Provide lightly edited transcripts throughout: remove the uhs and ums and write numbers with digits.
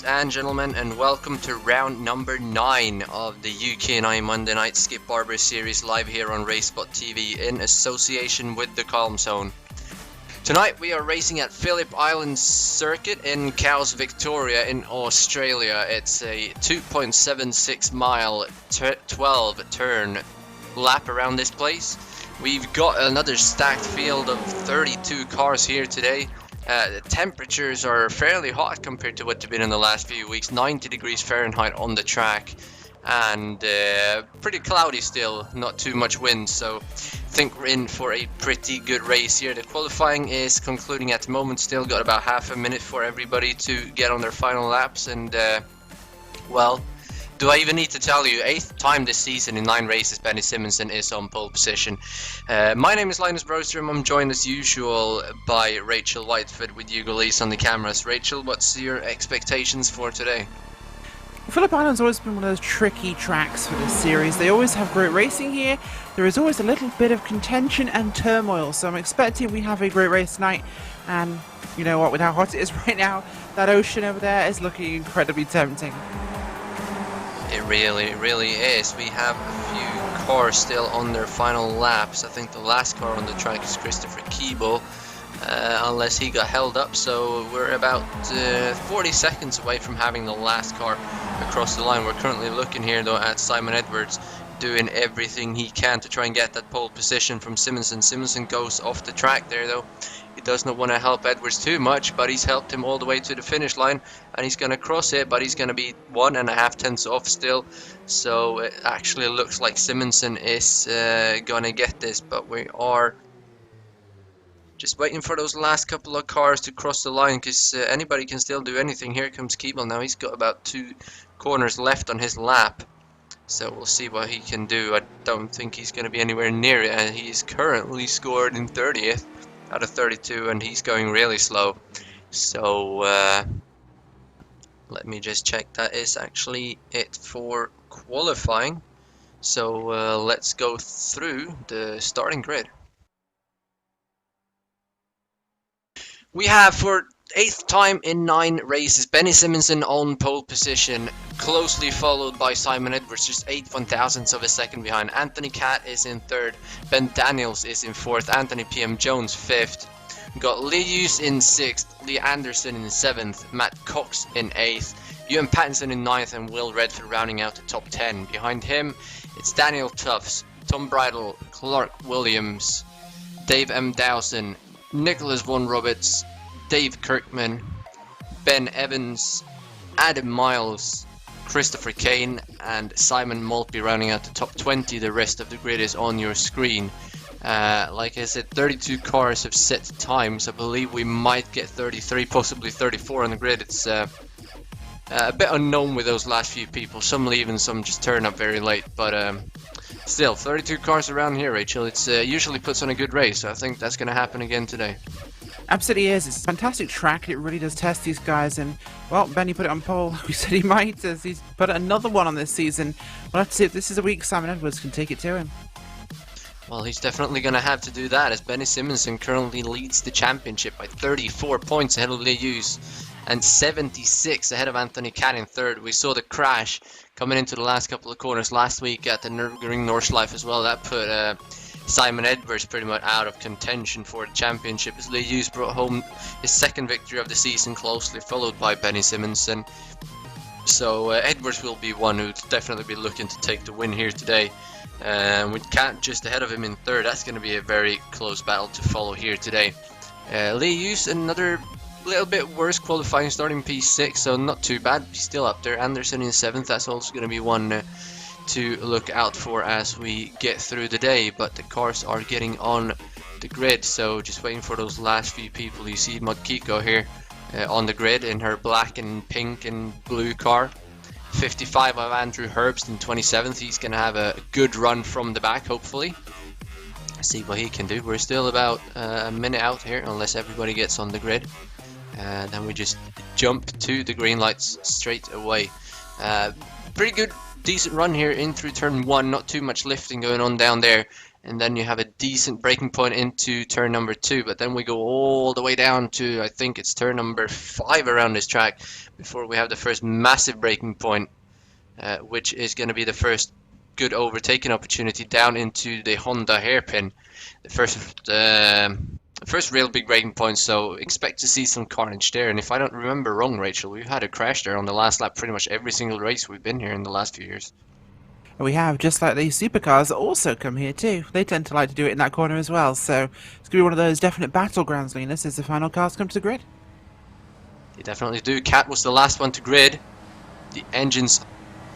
and gentlemen, and welcome to round number 9 of the UK&I Monday Night Skip Barber Series live here on RaceSpotTV in association with the Calm Zone. Tonight we are racing at Phillip Island Circuit in Cowes, Victoria in Australia. It's a 2.76 mile 12 turn lap around this place. We've got another stacked field of 32 cars here today. The temperatures are fairly hot compared to what they've been in the last few weeks. 90 degrees Fahrenheit on the track, and pretty cloudy still, not too much wind, so I think we're in for a pretty good race here. The qualifying is concluding at the moment, still got about half a minute for everybody to get on their final laps, and well, do I even need to tell you, 8th time this season in 9 races Benny Simonsen is on pole position. My name is Linus Broström. I'm joined as usual by Rachel Whiteford with Hugo Lees on the cameras. Rachel, what's your expectations for today? Phillip Island's always been one of those tricky tracks for this series. They always have great racing here. There is always a little bit of contention and turmoil, so I'm expecting we have a great race tonight. And you know what, with how hot it is right now, that ocean over there is looking incredibly tempting. It really is. We have a few cars still on their final laps. I think the last car on the track is Christopher Keeble, unless he got held up. So we're about 40 seconds away from having the last car across the line. We're currently looking here though at Simon Edwards doing everything he can to try and get that pole position from Simonsen. Simonsen goes off the track there though. He does not want to help Edwards too much, but he's helped him all the way to the finish line, and he's going to cross it, but he's going to be 1.5 tenths off still. So it actually looks like Simonsen is going to get this, but we are just waiting for those last couple of cars to cross the line, because anybody can still do anything. Here comes Keeble now. He's got about 2 corners left on his lap, so we'll see what he can do. I don't think he's going to be anywhere near it, and he's currently scored in 30th out of 32, and he's going really slow. So let me just check. That is actually it for qualifying. So let's go through the starting grid. We have, for 8th time in 9 races, Benny Simonsen on pole position, closely followed by Simon Edwards, just 8/1000ths of a second behind. Anthony Catt is in 3rd, Ben Daniels is in 4th, Anthony PM Jones 5th. We got Lee Hughes in 6th, Lee Anderson in 7th, Matt Cox in 8th, Ewan Pattinson in 9th, and Will Redford rounding out the top 10. Behind him, it's Daniel Tufts, Tom Bridle, Clark Williams, Dave M. Dowson, Nicholas Von Roberts, Dave Kirkman, Ben Evans, Adam Miles, Christopher Kane, and Simon Maltby rounding out the top 20. The rest of the grid is on your screen. Like I said, 32 cars have set times. I believe we might get 33, possibly 34 on the grid. It's a bit unknown with those last few people. Some leave and some just turn up very late, but still, 32 cars around here, Rachel. It's usually puts on a good race, so I think that's going to happen again today. Absolutely is. It's a fantastic track. It really does test these guys. And, well, Benny put it on pole. We said he might, as he's put another one on this season. We'll have to see if this is a week Simon Edwards can take it to him. Well, he's definitely going to have to do that, as Benny Simonsen currently leads the championship by 34 points ahead of Lee Hughes and 76 ahead of Anthony Catt in 3rd. We saw the crash coming into the last couple of corners last week at the Nürburgring Nordschleife as well. That put Simon Edwards pretty much out of contention for the championship, as Lee Hughes brought home his 2nd victory of the season, closely followed by Benny Simonsen. So Edwards will be one who'd definitely be looking to take the win here today. With Catt just ahead of him in 3rd, that's going to be a very close battle to follow here today. Lee Hughes, another little bit worse qualifying, starting P6, so not too bad. He's still up there. Anderson in 7th, that's also going to be one to look out for as we get through the day, but the cars are getting on the grid, so just waiting for those last few people. You see Modkiko here on the grid in her black and pink and blue car. 55 of Andrew Herbst in 27th. He's going to have a good run from the back, hopefully. See what he can do. We're still about a minute out here, unless everybody gets on the grid. Then we just jump to the green lights straight away. Pretty good, decent run here in through turn 1. Not too much lifting going on down there. and then you have a decent braking point into turn number 2, but then we go all the way down to, I think it's turn number 5 around this track before we have the first massive braking point, which is going to be the first good overtaking opportunity down into the Honda hairpin. The first real big braking point, so expect to see some carnage there. And if I don't remember wrong, Rachel, we've had a crash there on the last lap pretty much every single race we've been here in the last few years. We have, just like these supercars that also come here too. They tend to like to do it in that corner as well, so it's going to be one of those definite battlegrounds, Linus, as the final cars come to the grid. They definitely do. Cat was the last one to grid. The engines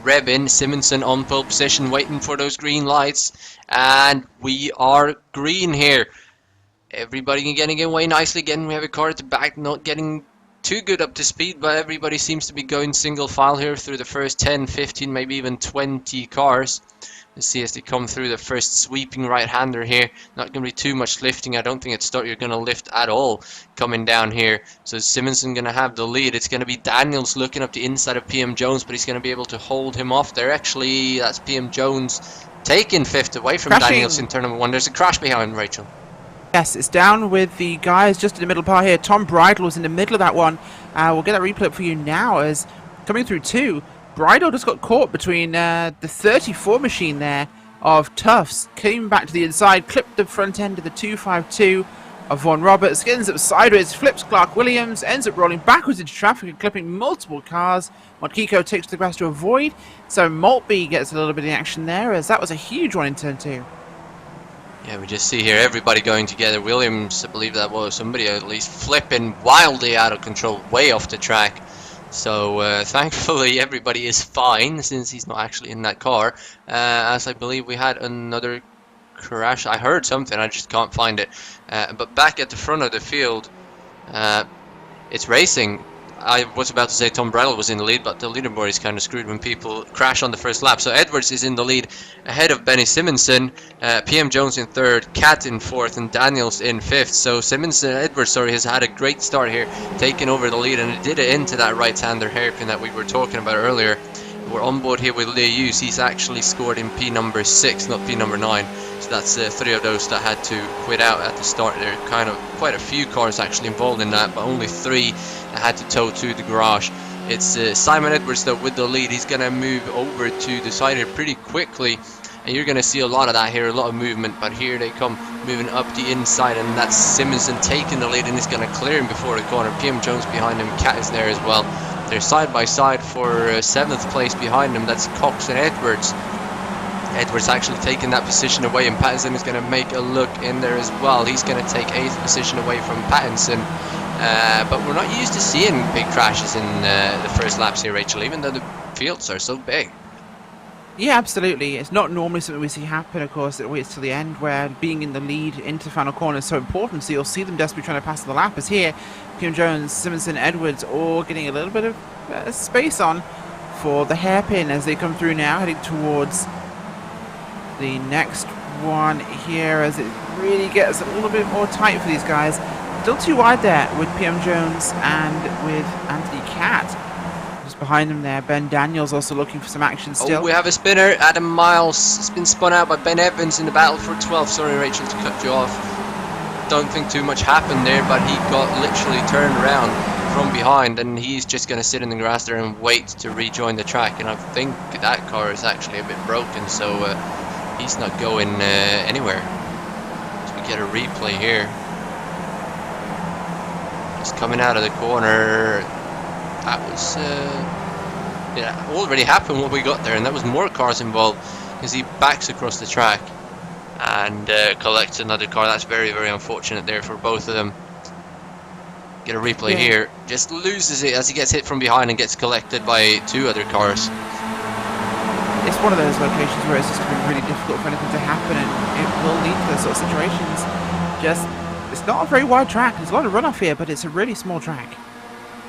revving, Simonson on pole position, waiting for those green lights, and we are green here. Everybody getting away nicely. Again, we have a car at the back, not getting too good up to speed, but everybody seems to be going single file here through the first 10, 15, maybe even 20 cars. Let's see as they come through the first sweeping right-hander here. Not going to be too much lifting. I don't think you're going to lift at all coming down here. So Simonson going to have the lead. It's going to be Daniels looking up the inside of PM Jones, but he's going to be able to hold him off there. Actually, that's PM Jones taking 5th away from Daniels in turn number 1. There's a crash behind, Rachel. Yes, it's down with the guys just in the middle part here. Tom Bridle was in the middle of that one. We'll get that replay up for you now as coming through 2. Bridle just got caught between the 34 machine there of Tufts. Came back to the inside, clipped the front end of the 252 of Vaughan Roberts. Ends up sideways, flips Clark Williams, ends up rolling backwards into traffic and clipping multiple cars. Montquico takes to the grass to avoid. So Maltby gets a little bit of action there as that was a huge one in turn 2. Yeah, we just see here everybody going together. Williams, I believe that was somebody at least, flipping wildly out of control, way off the track. So thankfully everybody is fine since he's not actually in that car. As I believe we had another crash. I heard something, I just can't find it. But back at the front of the field, it's racing. I was about to say Tom Bridle was in the lead, but the leaderboard is kind of screwed when people crash on the first lap. So Edwards is in the lead ahead of Benny Simonson, PM Jones in 3rd, Cat in 4th, and Daniels in 5th. So Edwards has had a great start here, taking over the lead, and it did it into that right-hander hairpin that we were talking about earlier. We're on board here with Leus. He's actually scored in P number 6, not P number 9. So that's 3 of those that had to quit out at the start. There are kind of quite a few cars actually involved in that, but only 3 that had to tow to the garage. It's Simon Edwards though with the lead. He's going to move over to the side here pretty quickly, and you're going to see a lot of that here, a lot of movement. But here they come moving up the inside, and that's Simonson taking the lead, and he's going to clear him before the corner. PM Jones behind him, Cat is there as well. They're side by side for 7th place behind him. That's Cox and Edwards. Edwards actually taking that position away, and Pattinson is going to make a look in there as well. He's going to take 8th position away from Pattinson. But we're not used to seeing big crashes in the first laps here, Rachel, even though the fields are so big. Yeah, absolutely. It's not normally something we see happen, of course. It waits till the end where being in the lead into the final corner is so important. So you'll see them desperately trying to pass the lap. As here, Kim Jones, Simonson, Edwards all getting a little bit of space on for the hairpin as they come through now, heading towards the next one here as it really gets a little bit more tight for these guys. Still too wide there with PM Jones and with Anthony Cat. Behind him there, Ben Daniels also looking for some action still. Oh, we have a spinner. Adam Miles has been spun out by Ben Evans in the battle for 12th. Sorry, Rachel, to cut you off. Don't think too much happened there, but he got literally turned around from behind, and he's just going to sit in the grass there and wait to rejoin the track. And I think that car is actually a bit broken, so he's not going anywhere. So we get a replay here. Just coming out of the corner. That was already happened when we got there, and that was more cars involved as he backs across the track and collects another car. That's very, very unfortunate there for both of them. Get a replay here. Just loses it as he gets hit from behind and gets collected by 2 other cars. It's one of those locations where it's just going to be really difficult for anything to happen, and it will lead to those sort of situations. It's not a very wide track. There's a lot of runoff here, but it's a really small track.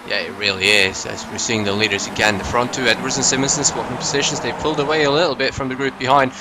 Yeah, it really is, as we're seeing the leaders again. The front 2, Edwards and Simonson, swapping positions. They pulled away a little bit from the group behind.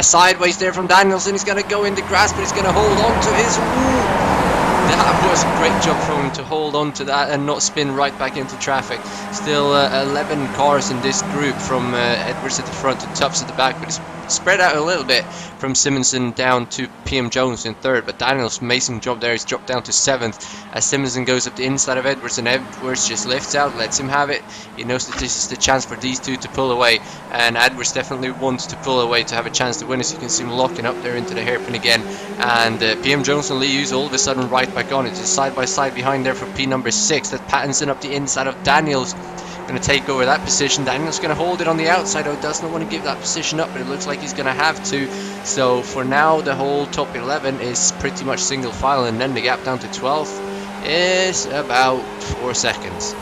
Sideways there from Danielson. He's going to go in the grass, but he's going to hold on to his... Ooh, That was a great job from him to hold on to that and not spin right back into traffic. Still 11 cars in this group, from Edwards at the front to Tufts at the back, but it's spread out a little bit from Simonson down to PM Jones in third. But Daniel's amazing job there. He's dropped down to 7th as Simonson goes up the inside of Edwards, and Edwards just lifts out, lets him have it. He knows that this is the chance for these two to pull away, and Edwards definitely wants to pull away to have a chance to win, as you can see him locking up there into the hairpin again. And PM Jones and Lee Hughes all of a sudden right back on it. Just side by side behind there for P number 6. That Pattinson up the inside of Daniels. Going to take over that position. Daniels going to hold it on the outside. Oh, does not want to give that position up, but it looks like he's going to have to. So for now, the whole top 11 is pretty much single file, and then the gap down to 12th is about 4 seconds.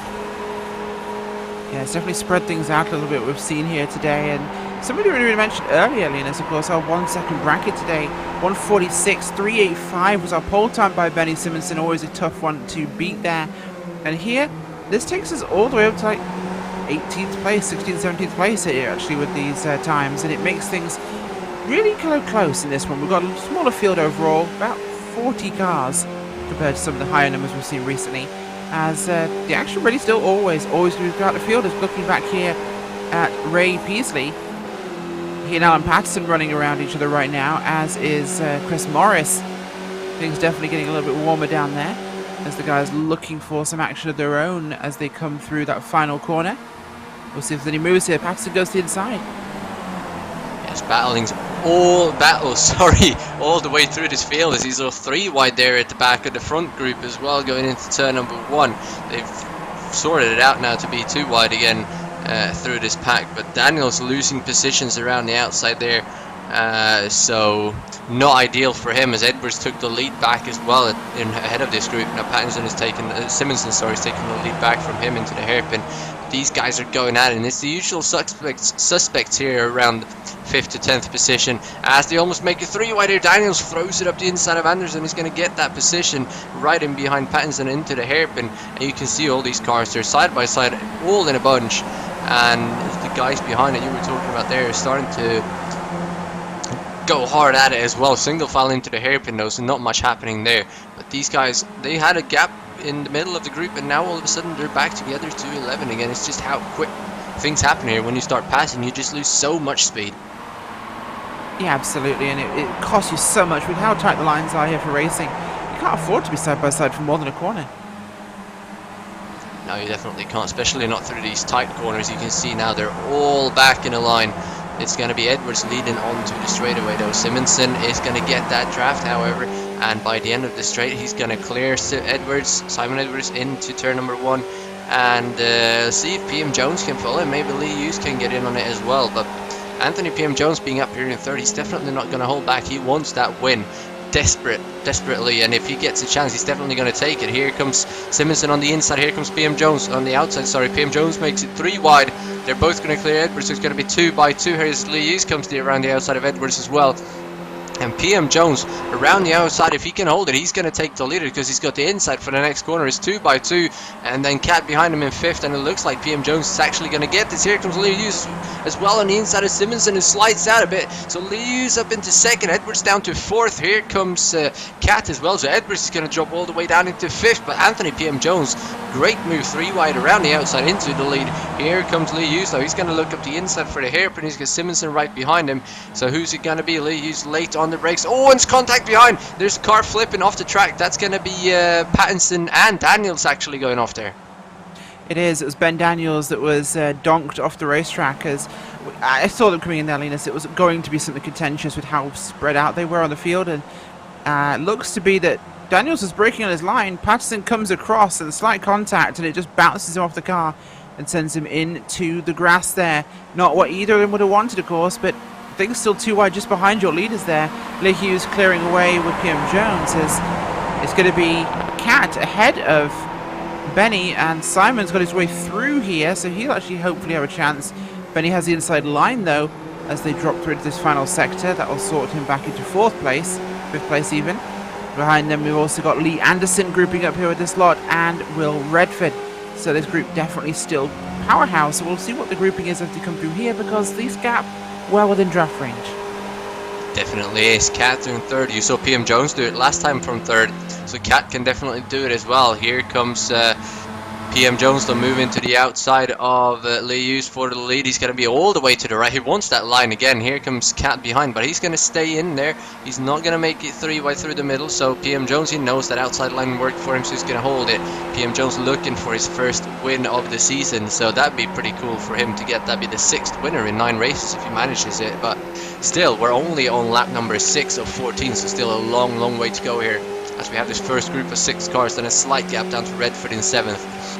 Yeah, it's definitely spread things out a little bit, we've seen here today. And somebody already mentioned earlier, Linus, of course, our 1 second bracket today, 1:46.385 was our pole time by Benny Simonson. Always a tough one to beat there. And here, this takes us all the way up to like 18th place, 16th, 17th place here actually with these times, and it makes things really kind of close in this one. We've got a smaller field overall, about 40 cars compared to some of the higher numbers we've seen recently, as the action really still always moves throughout the field. Is looking back here at Ray Peasley, he and Alan Patterson running around each other right now, as is Chris Morris. Things definitely getting a little bit warmer down there, as the guys looking for some action of their own as they come through that final corner. We'll see if there's any moves here. Patterson goes to the inside. Yes, all the way through this field, as he's all 3 wide there at the back of the front group as well, going into turn number 1. They've sorted it out now to be 2 wide again through this pack, but Daniel's losing positions around the outside there. So not ideal for him, as Edwards took the lead back as well ahead of this group. Now Pattinson is taking Simonson, is taking the lead back from him into the hairpin. These guys are going at it, and it's the usual suspects here around 5th to 10th position, as they almost make a 3 wide here. Daniels throws it up the inside of Anderson. He's going to get that position right in behind Pattinson into the hairpin, and you can see all these cars, they're side by side, all in a bunch, and the guys behind it you were talking about there are starting to go hard at it as well. Single file into the hairpin though, so not much happening there. But these guys, they had a gap in the middle of the group, and now all of a sudden they're back together to 11 again. It's just how quick things happen here. When you start passing, you just lose so much speed. Yeah, absolutely, and it costs you so much with how tight the lines are here for racing. You can't afford to be side by side for more than a corner. No, you definitely can't, especially not through these tight corners. You can see now they're all back in a line. It's going to be Edwards leading onto the straightaway though. Simonson is going to get that draft, however, and by the end of the straight, he's going to clear Simon Edwards into turn number 1, and see if PM Jones can follow him. Maybe Lee Hughes can get in on it as well, but Anthony PM Jones being up here in third, he's definitely not going to hold back. He wants that win desperately, and if he gets a chance, he's definitely going to take it. Here comes Simonson on the inside, here comes PM Jones on the outside. Sorry, PM Jones makes it 3 wide. They're both going to clear Edwards, so it's going to be 2 by 2. Here's Lee Hughes comes around the outside of Edwards as well. And PM Jones around the outside, if he can hold it, he's going to take the leader, because he's got the inside for the next corner. It's 2 by 2, and then Cat behind him in 5th, and it looks like PM Jones is actually going to get this. Here comes Lee Hughes as well on the inside of Simonson, and slides out a bit. So Lee Hughes up into 2nd, Edwards down to 4th. Here comes Cat as well, so Edwards is going to drop all the way down into 5th, but Anthony PM Jones, great move, 3 wide around the outside into the lead. Here comes Lee Hughes though, he's going to look up the inside for the hairpin. He's got Simonson right behind him, so who's it going to be? Lee Hughes late on the brakes. Oh, and it's contact behind. There's a car flipping off the track. That's going to be Pattinson and Daniels actually going off there. It is. It was Ben Daniels that was donked off the racetrack. As I saw them coming in there, Linus. It was going to be something contentious with how spread out they were on the field, and it looks to be that Daniels was braking on his line. Patterson comes across and a slight contact, and it just bounces him off the car and sends him into the grass there. Not what either of them would have wanted, of course, but things still 2 wide just behind your leaders there. Lee Hughes clearing away with PM Jones, as it's going to be Cat ahead of Benny, and Simon's got his way through here, so he'll actually hopefully have a chance. Benny has the inside line though, as they drop through to this final sector. That will sort him back into 4th place, 5th place even. Behind them we've also got Lee Anderson grouping up here with this lot, and Will Redford. So this group definitely still powerhouse. So we'll see what the grouping is as they come through here, because these gap well within draft range. Definitely is. Cat doing third. You saw PM Jones do it last time from third, so Cat can definitely do it as well. Here comes PM Jones to move into the outside of Liu's for the lead. He's going to be all the way to the right. He wants that line again. Here comes Cat behind, but he's going to stay in there. He's not going to make it three wide through the middle. So PM Jones, he knows that outside line worked for him, so he's going to hold it. PM Jones looking for his first win of the season, so that'd be pretty cool for him to get. That'd be the 6th winner in 9 races if he manages it. But still, we're only on lap number 6 of 14, so still a long way to go here, as we have this first group of 6 cars, then a slight gap down to Redford in 7th.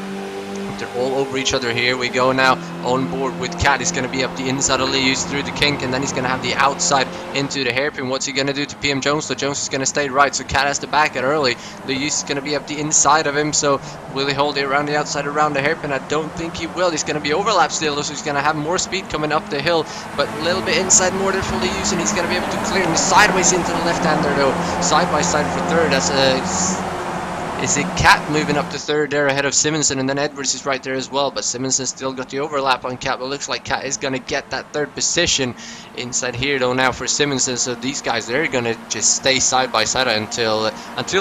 They're all over each other. Here we go now. On board with Cat. He's going to be up the inside of Liu's through the kink, and then he's going to have the outside into the hairpin. What's he going to do to PM Jones? So Jones is going to stay right, so Cat has to back it early. Liu's is going to be up the inside of him, so will he hold it around the outside around the hairpin? I don't think he will. He's going to be overlapped still, so he's going to have more speed coming up the hill, but a little bit inside more than for Liu's, and he's going to be able to clear him sideways into the left-hander though. Side by side for third. That's is it Cat moving up to third there ahead of Simonson, and then Edwards is right there as well, but Simonson still got the overlap on Cat, but looks like Cat is going to get that 3rd position inside here though now for Simonson. So these guys, they're going to just stay side by side until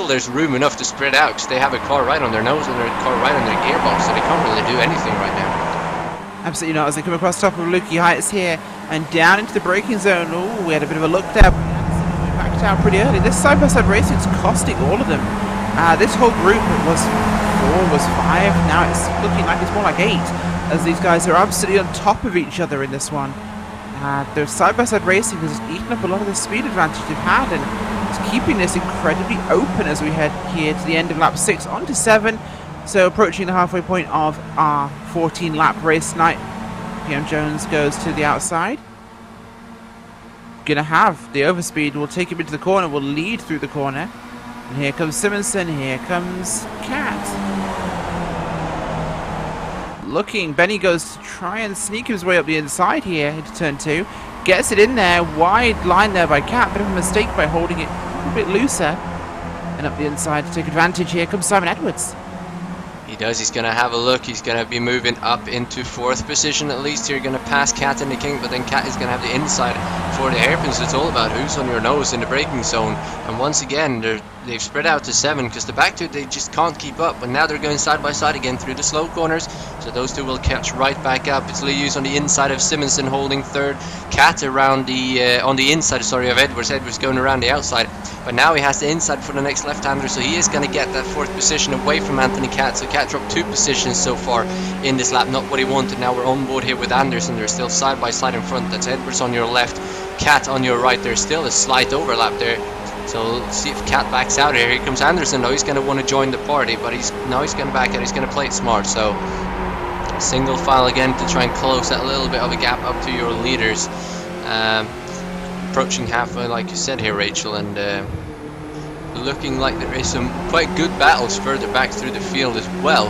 there's room enough to spread out, because they have a car right on their nose and a car right on their gearbox, so they can't really do anything right now. Absolutely not, as they come across top of Lukey Heights here and down into the braking zone. Oh, we had a bit of a look there, but we backed out pretty early. This side-by-side racing is costing all of them. This whole group was 4, was 5, now it's looking like it's more like 8, as these guys are absolutely on top of each other in this one. The side-by-side racing has eaten up a lot of the speed advantage they've had, and it's keeping this incredibly open as we head here to the end of lap 6 on to 7, so approaching the halfway point of our 14-lap race tonight. PM Jones goes to the outside. Gonna have the overspeed, will take him into the corner, will lead through the corner. And here comes Simonson, here comes Cat. Looking, Benny goes to try and sneak his way up the inside here into turn 2. Gets it in there, wide line there by Cat, bit of a mistake by holding it a bit looser. And up the inside to take advantage, here comes Simon Edwards. He does, he's going to have a look, he's going to be moving up into 4th position at least here, going to pass Cat in the kink, but then Cat is going to have the inside for the hairpins. So it's all about who's on your nose in the braking zone, and once again they've spread out to 7, because the back two, they just can't keep up, but now they're going side by side again through the slow corners, so those two will catch right back up. It's Liu's on the inside of Simonson holding 3rd, Cat around the on the inside, sorry, of Edwards going around the outside, but now he has the inside for the next left-hander, so he is going to get that 4th position away from Anthony Cat. So Cat dropped 2 positions so far in this lap, not what he wanted. Now we're on board here with Anderson, they're still side by side in front. That's Edwards on your left, Cat on your right. There's still a slight overlap there, so let's see if Cat backs out here. Here comes Anderson though, he's going to want to join the party, but he's going to back out, he's going to play it smart, so single file again to try and close that little bit of a gap up to your leaders. Approaching halfway like you said here, Rachel, and looking like there is some quite good battles further back through the field as well.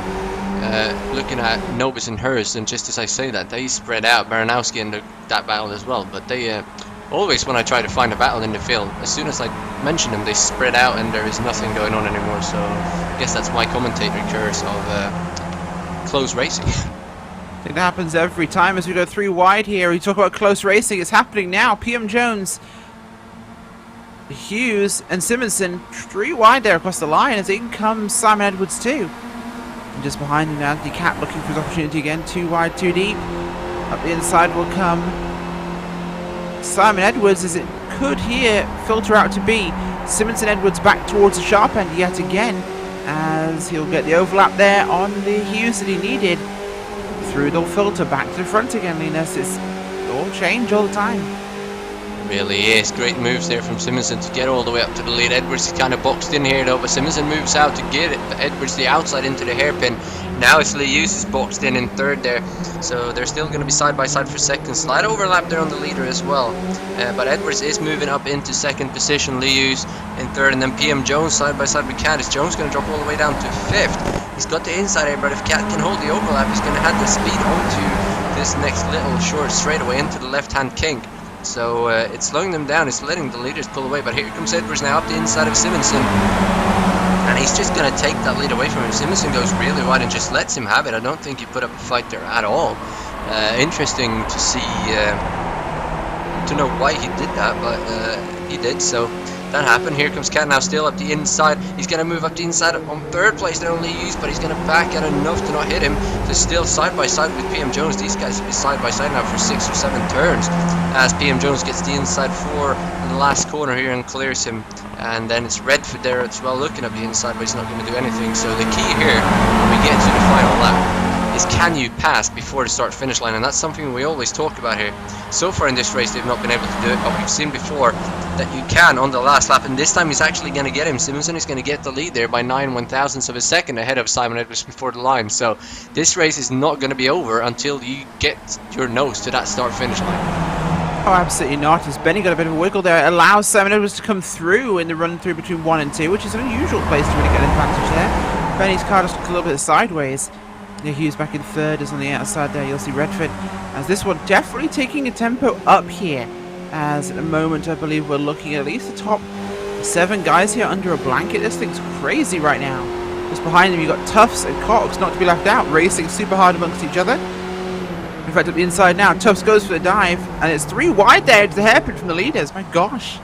Looking at Nobis and Hers, and just as I say that, they spread out. Baranowski in that battle as well, but they always, when I try to find a battle in the field, as soon as I mention them, they spread out and there is nothing going on anymore. So I guess that's my commentator curse of close racing. I think that happens every time as we go 3 wide here. We talk about close racing, it's happening now. PM Jones, Hughes and Simonson 3 wide there across the line, as in comes Simon Edwards too. And just behind him now, the Cat looking for his opportunity again. 2 wide, 2 deep. Up the inside will come Simon Edwards, as it could here filter out to be Simonson Edwards back towards the sharp end yet again, as he'll get the overlap there on the Hughes that he needed. Through the filter back to the front again, Linus. It's all change all the time. Really is. Great moves there from Simonson to get all the way up to the lead. Edwards is kind of boxed in here though, but Simonson moves out to get it. But Edwards the outside into the hairpin. Now it's Lius is boxed in 3rd there, so they're still going to be side by side for 2nd. Slight overlap there on the leader as well, but Edwards is moving up into 2nd position. Lius in 3rd, and then PM Jones side by side with Cat. Is Jones going to drop all the way down to 5th? He's got the inside here, but if Cat can hold the overlap, he's going to have the speed onto this next little short straightaway into the left-hand kink. So it's slowing them down, it's letting the leaders pull away, but here comes Edwards now up the inside of Simonson, and he's just going to take that lead away from him. Simonson goes really wide and just lets him have it. I don't think he put up a fight there at all. Interesting to see Don't know why he did that, but he did, so that happened. Here comes Cat now, still up the inside. He's going to move up the inside on third place, they're only used, but he's going to back out enough to not hit him. So still side by side with PM Jones. These guys will be side by side now for 6 or 7 turns as PM Jones gets the inside 4 in the last corner here and clears him. And then it's Redford there as well, looking up the inside, but he's not going to do anything. So the key here, when we get to the final lap, is can you pass before the start finish line, and that's something we always talk about here. So far in this race they've not been able to do it, but we've seen before that you can on the last lap, and this time he's actually going to get him. Simonson is going to get the lead there by 9/1000ths of a second ahead of Simon Edwards before the line. So this race is not going to be over until you get your nose to that start finish line. Oh, absolutely not. As Benny got a bit of a wiggle there, it allows Simon Edwards to come through in the run through between 1 and 2, which is an unusual place to really get an advantage there. Benny's car just looked a little bit sideways. Hughes back in third is on the outside there. You'll see Redford as this one definitely taking a tempo up here. As at the moment, I believe we're looking at least the top 7 guys here under a blanket. This thing's crazy right now. Just behind them, you've got Tufts and Cox, not to be left out, racing super hard amongst each other. In fact, at the inside now, Tufts goes for the dive, and it's 3 wide there to the hairpin from the leaders. My gosh.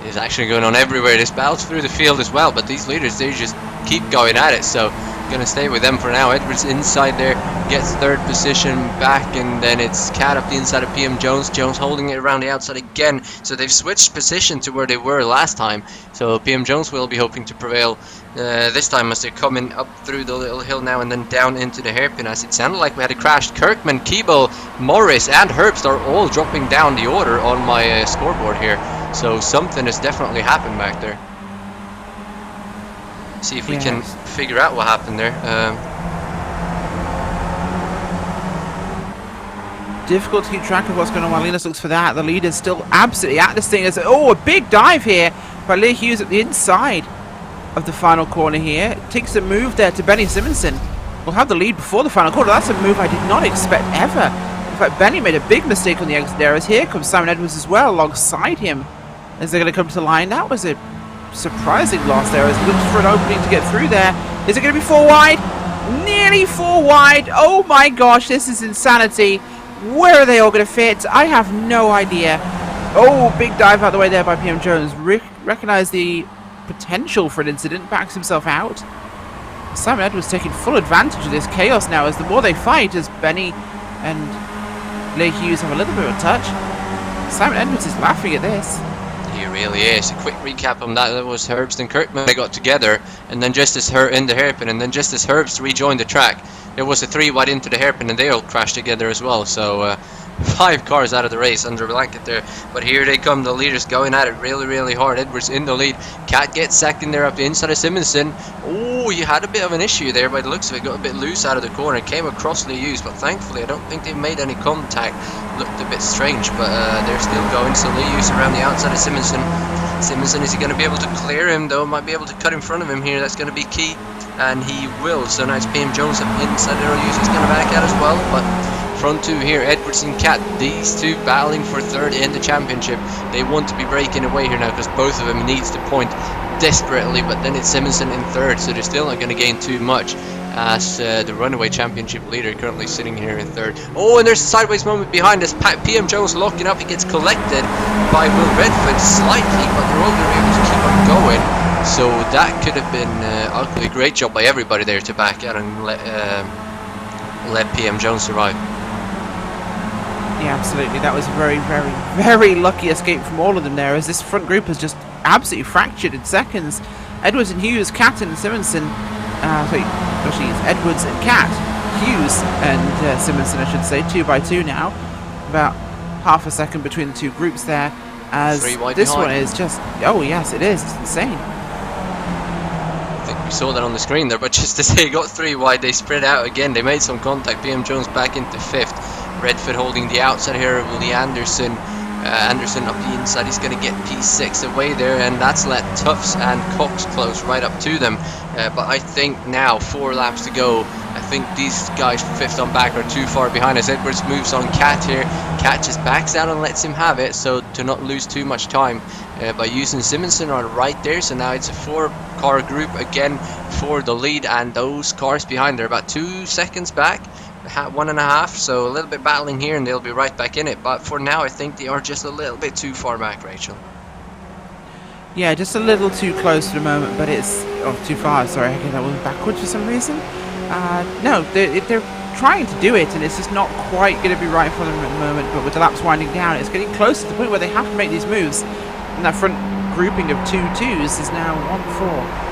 It's actually going on everywhere. This battles through the field as well, but these leaders, they just keep going at it. So going to stay with them for now. Edwards inside there gets third position back, and then it's Cat up the inside of PM Jones. Jones holding it around the outside again. So they've switched position to where they were last time. So PM Jones will be hoping to prevail this time as they're coming up through the little hill now and then down into the hairpin, as it sounded like we had a crash. Kirkman, Keeble, Morris and Herbst are all dropping down the order on my scoreboard here. So something has definitely happened back there. See if we can figure out what happened there. Difficult to keep track of what's going on while Linus looks for that. The leader's still absolutely at this thing. Oh, a big dive here by Lee Hughes at the inside of the final corner here. Takes a move there to Benny Simonson. We'll have the lead before the final corner. That's a move I did not expect ever. In fact, Benny made a big mistake on the exit there, as here comes Simon Edwards as well alongside him as they're going to come to the line. That was a surprising loss there as he looks for an opening to get through there. Is it going to be 4 wide? Nearly 4 wide. Oh my gosh, this is insanity. Where are they all going to fit? I have no idea. Oh, big dive out the way there by PM Jones. Recognized the potential for an incident, backs himself out. Simon Edwards taking full advantage of this chaos now as the more they fight, as Benny and Lee Hughes have a little bit of a touch. Simon Edwards is laughing at this. He really is. A quick recap on that. That was Herbst and Kirkman. They got together, and then just as in the hairpin, and then just as Herbst rejoined the track, there was a 3 wide into the hairpin, and they all crashed together as well. So 5 cars out of the race under a blanket there. But here they come, the leaders going at it really, really hard. Edwards in the lead. Cat gets second there up the inside of Simonson. Oh, you had a bit of an issue there by the looks of it. Got a bit loose out of the corner. Came across Lee Hughes, but thankfully I don't think they made any contact. Looked a bit strange, but they're still going. So Lee Hughes around the outside of Simonson. Simonson, is he going to be able to clear him though? Might be able to cut in front of him here. That's going to be key. And he will. So now it's PM Jones up inside there. Hughes is going to back out as well. But front 2 here, Edwards and Cat, these 2 battling for 3rd in the championship. They want to be breaking away here now because both of them needs to point desperately, but then it's Simonson in 3rd, so they're still not going to gain too much as the runaway championship leader currently sitting here in 3rd. Oh, and there's a sideways moment behind us. PM Jones locking up. He gets collected by Will Redford slightly, but they're all going to be able to keep on going. So that could have been ugly. Great job by everybody there to back out and let PM Jones survive. Yeah, absolutely. That was a very, very, very lucky escape from all of them there, as this front group has just absolutely fractured in seconds. Edwards and Hughes, Cat and Simonson. Actually, it's Edwards and Cat, Hughes and Simonson, I should say, 2 by 2 now. About half a second between the 2 groups there, as this behind. One is just, oh yes, it is. It's insane. I think we saw that on the screen there, but just as they got 3 wide, they spread out again. They made some contact. PM Jones back into 5th. Redford holding the outside here. Willie Anderson. Anderson up the inside. He's going to get P6 away there, and that's let Tufts and Cox close right up to them. But I think now 4 laps to go. I think these guys 5th on back are too far behind us. Edwards moves on Cat here. Cat just backs out and lets him have it, so to not lose too much time by using Simonson on right there. So now it's a 4-car group again for the lead, and those cars behind are about 2 seconds back. 1.5, so a little bit battling here and they'll be right back in it. But for now, I think they are just a little bit too far back, Rachel. Yeah, just a little too close for the moment, but it's too far. Sorry, okay, that was backwards for some reason. No, they're trying to do it, and it's just not quite going to be right for them at the moment. But with the laps winding down, it's getting close to the point where they have to make these moves. And that front grouping of 2-2s is now 1-4.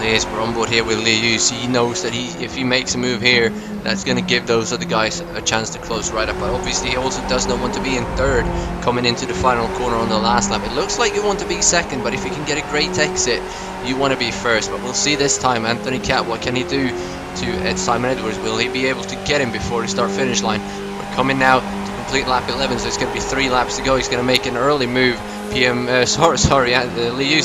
Is we're on board here with Lius. He knows that if he makes a move here, that's going to give those other guys a chance to close right up. But obviously he also does not want to be in third coming into the final corner on the last lap. It looks like you want to be second, but if you can get a great exit, you want to be first. But we'll see this time. Anthony Cat, what can he do to Simon Edwards? Will he be able to get him before the start finish line? We're coming now to complete lap 11, so it's going to be 3 laps to go. He's going to make an early move. Lius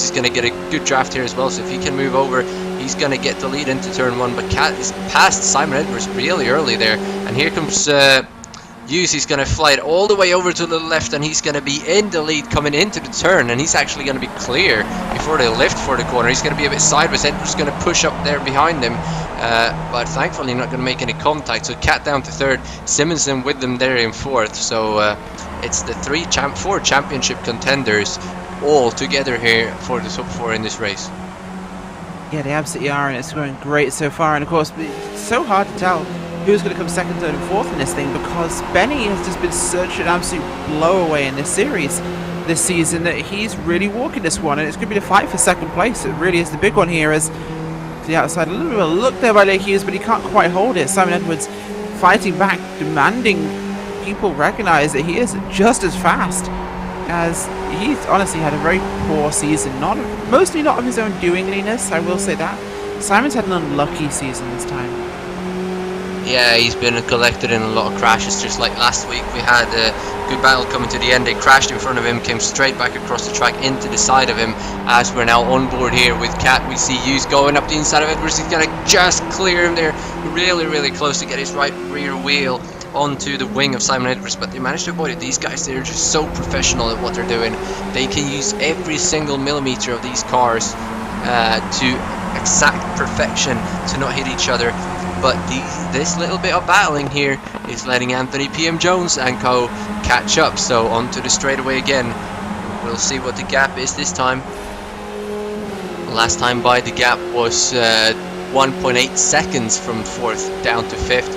is going to get a good draft here as well, so if he can move over, he's going to get the lead into turn 1. But Cat is past Simon Edwards really early there, and here comes Hughes. He's going to fly it all the way over to the left, and he's going to be in the lead coming into the turn, and he's actually going to be clear before they lift for the corner. He's going to be a bit sideways. Edwards is going to push up there behind him, but thankfully not going to make any contact. So Cat down to third, Simonson with them there in fourth. So it's the 4 championship contenders all together here for the top 4 in this race. Yeah, they absolutely are, and it's going great so far. And of course, it's so hard to tell who's going to come second, third, and fourth in this thing, because Benny has just been such an absolute blowaway in this series this season that he's really walking this one, and it's going to be the fight for second place. It really is the big one here. As to the outside, a little bit of a look there by Lake Hughes, but he can't quite hold it. Simon Edwards fighting back, demanding people recognize that he is just as fast, as he's honestly had a very poor season. Mostly not of his own doingliness, I will say that. Simon's had an unlucky season this time. Yeah, he's been collected in a lot of crashes. Just like last week, we had a good battle coming to the end. They crashed in front of him, came straight back across the track into the side of him. As we're now on board here with Cat, we see Hughes going up the inside of Edwards. He's going to just clear him there, really close to get his right rear wheel onto the wing of Simon Edwards, but they managed to avoid it. These guys, they're just so professional at what they're doing. They can use every single millimeter of these cars to exact perfection to not hit each other. But this little bit of battling here is letting Anthony PM Jones and co catch up. So onto the straightaway again. We'll see what the gap is this time. Last time by, the gap was 1.8 seconds from 4th down to 5th.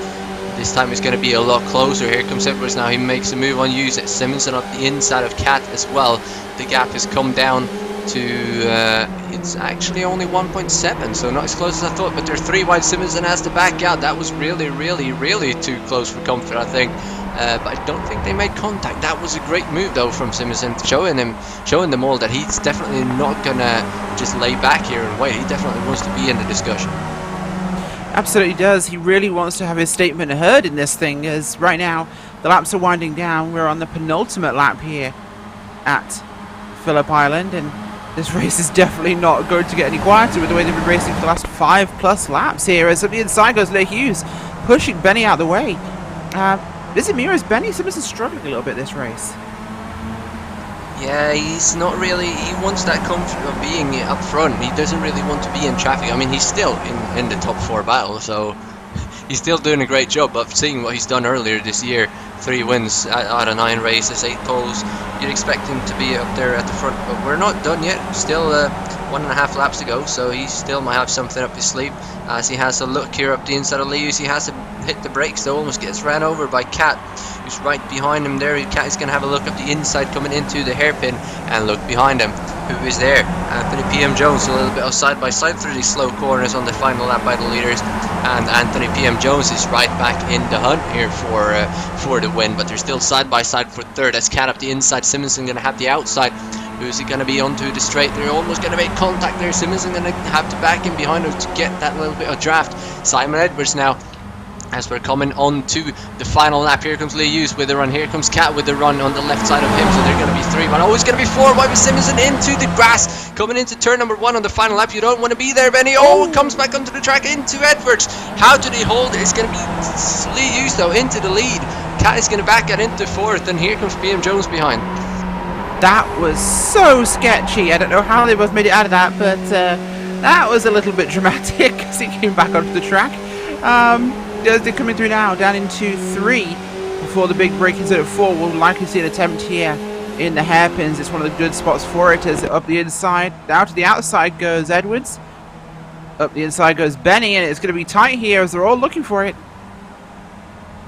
This time it's going to be a lot closer. Here comes Edwards now. He makes a move on Hughes. Simonson up the inside of Cat as well. The gap has come down to it's actually only 1.7, so not as close as I thought, but they're 3 wide. Simonson has to back out. That was really too close for comfort, I think, but I don't think they made contact. That was a great move though from Simonson, showing them all that he's definitely not gonna just lay back here and wait. He definitely wants to be in the discussion. Absolutely does. He really wants to have his statement heard in this thing, as right now the laps are winding down. We're on the penultimate lap here at Phillip Island, and this race is definitely not going to get any quieter with the way they've been racing for the last 5+ laps here. As at the inside goes Lake Hughes, pushing Benny out of the way. Is it mirrors Benny? Simonson struggling a little bit this race. Yeah, he's not really, he wants that comfort of being up front. He doesn't really want to be in traffic. I mean, he's still in the top 4 battle, so he's still doing a great job. But seeing what he's done earlier this year, 3 wins out of 9 races, 8 poles, you'd expect him to be up there at the front. But we're not done yet. Still 1.5 laps to go, so he still might have something up his sleeve. As he has a look here up the inside of Lius, he has to hit the brakes, though, almost gets ran over by Cat, who's right behind him there. Cat is going to have a look up the inside coming into the hairpin, and look behind him. Who is there? Anthony PM Jones, a little bit of side by side through these slow corners on the final lap by the leaders, and Anthony PM Jones is right back in the hunt here for the win, but they're still side by side for third. As Cat up the inside, Simonson going to have the outside. Who's he going to be onto the straight? They're almost going to make contact there. Simonson going to have to back in behind him to get that little bit of draft. Simon Edwards now, as we're coming on to the final lap. Here comes Lee Hughes with the run. Here comes Cat with the run on the left side of him. So they're going to be 3 1. Oh, it's going to be 4 wide with Simonson into the grass. Coming into turn number 1 on the final lap. You don't want to be there, Benny. Oh, it comes back onto the track into Edwards. How do they hold it? It's going to be Lee Hughes though into the lead. Cat is going to back it into 4th. And here comes PM Jones behind. That was so sketchy. I don't know how they both made it out of that, but that was a little bit dramatic as he came back onto the track. They're coming through now, down into 3 before the big break is at 4. We'll likely see an attempt here in the hairpins. It's one of the good spots for it as up the inside. Now to the outside goes Edwards. Up the inside goes Benny, and it's going to be tight here as they're all looking for it.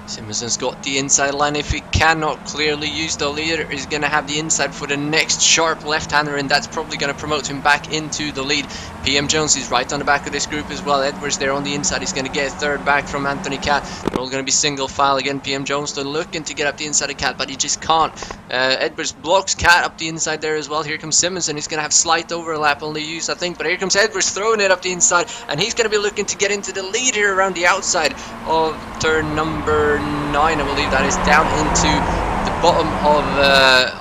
Simonson's got the inside line. If he cannot clearly use the leader, he's going to have the inside for the next sharp left-hander, and that's probably going to promote him back into the lead. PM Jones is right on the back of this group as well. Edwards there on the inside. He's going to get a third back from Anthony Cat. They're all going to be single file again. PM Jones still looking to get up the inside of Cat, but he just can't. Edwards blocks Cat up the inside there as well. Here comes Simonson. He's going to have slight overlap on the use, I think, but here comes Edwards throwing it up the inside, and he's going to be looking to get into the lead here around the outside of turn number 9, I believe that is, down into the bottom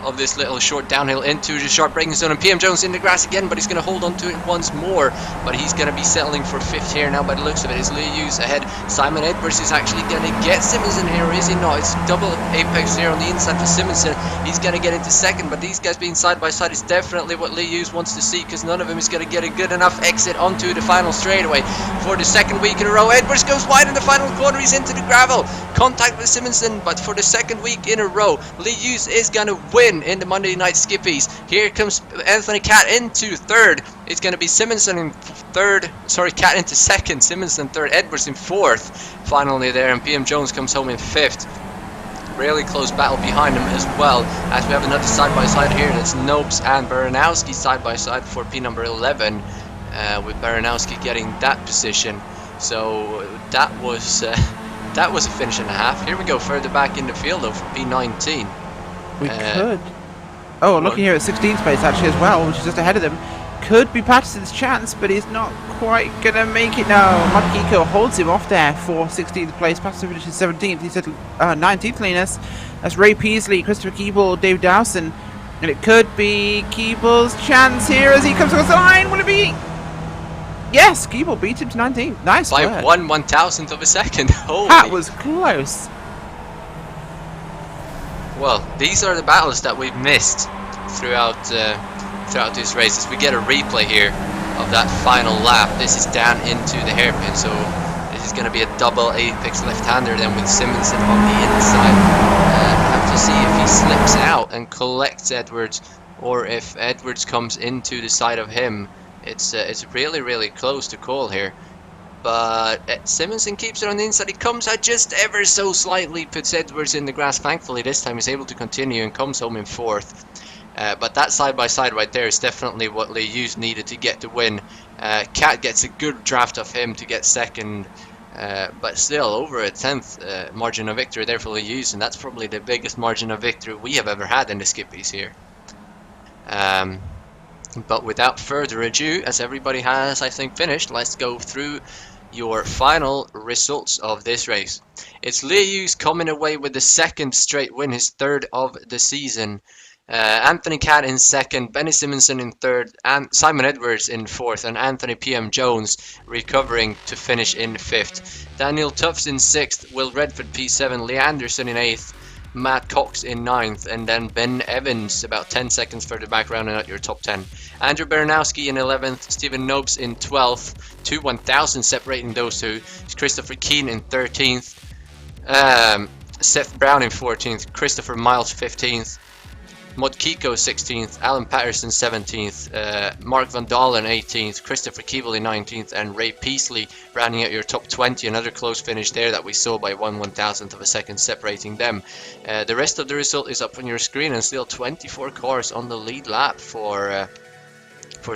of this little short downhill into the sharp braking zone. And PM Jones in the grass again, but he's going to hold on to it once more. But he's going to be settling for 5th here now by the looks of it. Is Lee Hughes ahead? Simon Edwards is actually going to get Simonson here, or is he not? It's double apex here on the inside for Simonson. He's going to get into 2nd, but these guys being side by side is definitely what Lee Hughes wants to see, because none of them is going to get a good enough exit onto the final straightaway for the 2nd week in a row. Edwards goes wide in the final corner. He's into the gravel. Contact with Simonson, but for the 2nd week in a row, Lee Hughes is going to win in the Monday Night Skippies. Here comes Anthony Cat into 3rd. It's going to be Simonson in 3rd. Sorry, Cat into 2nd. Simonson 3rd. Edwards in 4th. Finally there, and PM Jones comes home in 5th. Really close battle behind him as well, as we have another side-by-side here. That's Nobes and Baranowski side-by-side for P number 11, with Baranowski getting that position. So that was a finish and a half. Here we go further back in the field though for P19. We could. Oh, looking here at 16th place actually as well, which is just ahead of them. Could be Patterson's chance, but he's not quite going to make it. No, Makiko holds him off there for 16th place. Patterson finishes 17th. He said 19th, Linus. That's Ray Peasley, Christopher Keeble, Dave Dowson. And it could be Keeble's chance here as he comes across the line. Will it be? Yes, Keeble beat him to 19th. Nice by work. 1/1000th of a second. Holy. That was close. Well, these are the battles that we've missed throughout this race. As we get a replay here of that final lap, this is down into the hairpin, so this is going to be a double apex left-hander then with Simonson on the inside. Have to see if he slips out and collects Edwards, or if Edwards comes into the side of him. It's really close to call here. But Simonson keeps it on the inside. He comes out just ever so slightly, puts Edwards in the grass. Thankfully this time he's able to continue and comes home in 4th. But that side-by-side right there is definitely what Lee Hughes needed to get the win. Cat gets a good draft of him to get 2nd. But still over a 10th margin of victory there for Lee Hughes. And that's probably the biggest margin of victory we have ever had in the Skippies here. But without further ado, as everybody has, I think, finished, let's go through your final results of this race. It's Lee Hughes coming away with the 2nd straight win, his 3rd of the season. Anthony Cat in 2nd, Benny Simonson in 3rd, and Simon Edwards in 4th, and Anthony PM Jones recovering to finish in 5th. Daniel Tufts in 6th, Will Redford P7, Lee Anderson in 8th, Matt Cox in 9th, and then Ben Evans about 10 seconds further back, rounding out your top 10. Andrew Baranowski in 11th, Stephen Nobes in 12th, 2/1000 separating those two. Christopher Keane in 13th, Seth Brown in 14th, Christopher Miles 15th, Mod Kiko 16th, Alan Patterson 17th, Mark Van Dalen 18th, Christopher Keeble in 19th, and Ray Peasley rounding out your top 20. Another close finish there that we saw by 1/1000th of a second separating them. The rest of the result is up on your screen, and still 24 cars on the lead lap for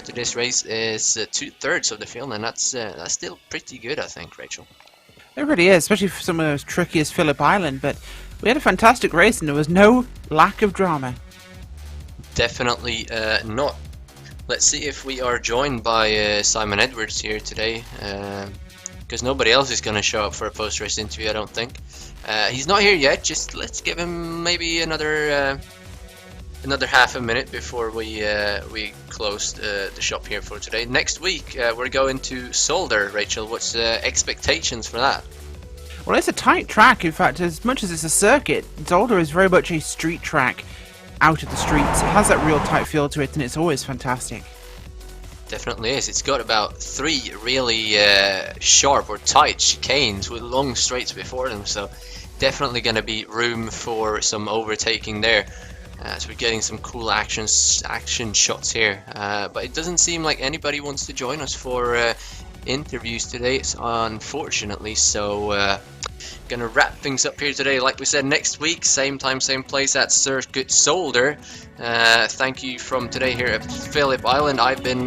today's race is 2/3 of the field, and that's still pretty good, I think, Rachel. It really is, especially for some of those tricky as Phillip Island, but we had a fantastic race and there was no lack of drama. Definitely not. Let's see if we are joined by Simon Edwards here today, because nobody else is going to show up for a post-race interview, I don't think. He's not here yet. Just let's give him maybe another half a minute before we close the shop here for today. Next week we're going to Solder. Rachel, what's expectations for that? Well, it's a tight track. In fact, as much as it's a circuit, Solder is very much a street track. Out of the streets, it has that real tight feel to it, and it's always fantastic. definitely is. It's got about 3 really sharp or tight chicanes with long straights before them, so definitely going to be room for some overtaking there. So we're getting some cool action shots here, but it doesn't seem like anybody wants to join us for interviews today, unfortunately. So gonna wrap things up here today. Like we said, next week, same time, same place at Circuit Solder. Thank you from today here at Phillip Island. I've been